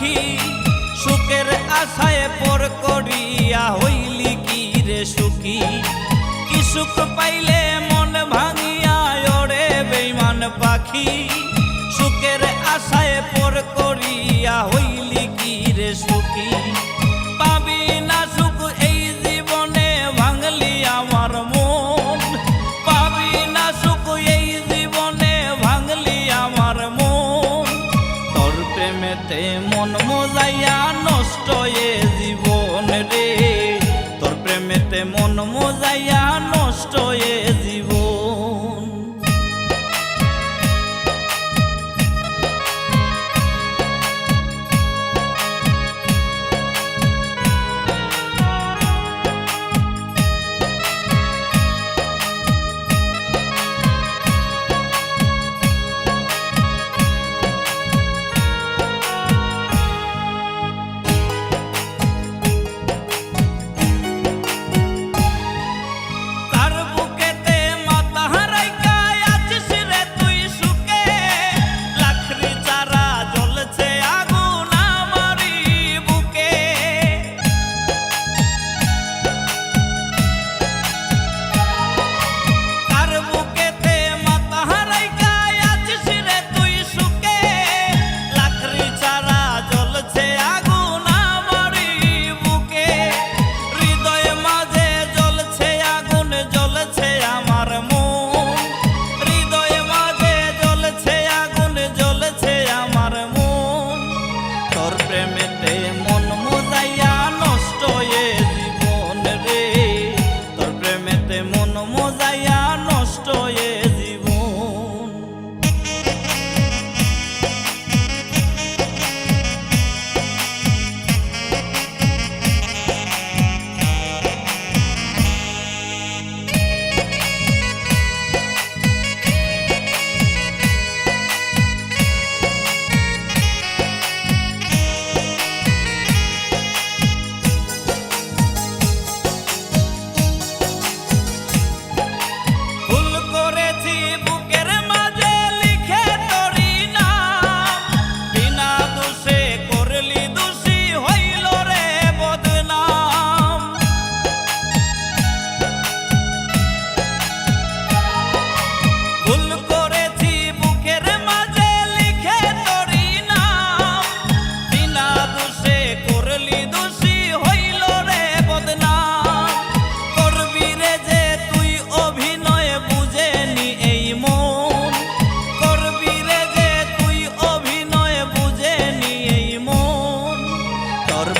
পাখি সুখের আশায় পর করিয়া হইলি কি রে সুখী। কি সুখ পাইলে মন ভাঙিয়া ওরে বেঈমান পাখি সুখের আশায় পর করিয়া হইলি কি রে সুখী। পাবি না সুখ এই জীবনে ভাঙলি আমার মন, পাবি না সুখ এই জীবনে ভাঙলি আমার মন। তোর প্রেমেতে মন মোজাইয়া নষ্ট এ জীবন রে, তোর প্রেমেতে মন মোজাইয়া নষ্ট এ জীবন।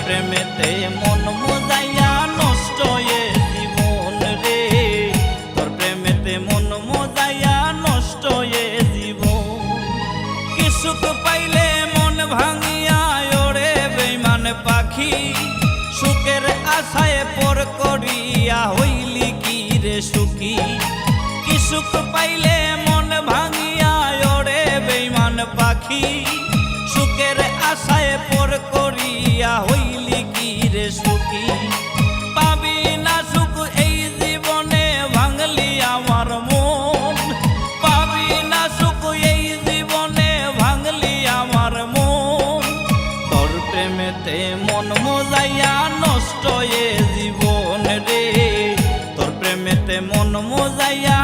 প্রেমেতে মন মোজাইয়া নষ্ট এ জীবন রে, তোর প্রেমেতে মন মোজাইয়া নষ্ট এ জীবন। কি সুখ পাইলে মন ভাঙিয়া ওরে বেঈমান পাখি সুখের আশায় পর করিয়া হইলি কি রে সুখী। কি সুখ পাইলে মন ভাঙিয়া ওরে বেঈমান পাখি সুখের আশায় পর করিয়া হইলি কি রে সুখী। পাবি না সুখ এই জীবনে ভাঙলি আমার মন, পাবি না সুখ এই জীবনে ভাঙলি আমার মন। তোর প্রেমেতে মন মোজাইয়া নষ্ট এ জীবন রে, তোর প্রেমেতে মন মোজাইয়া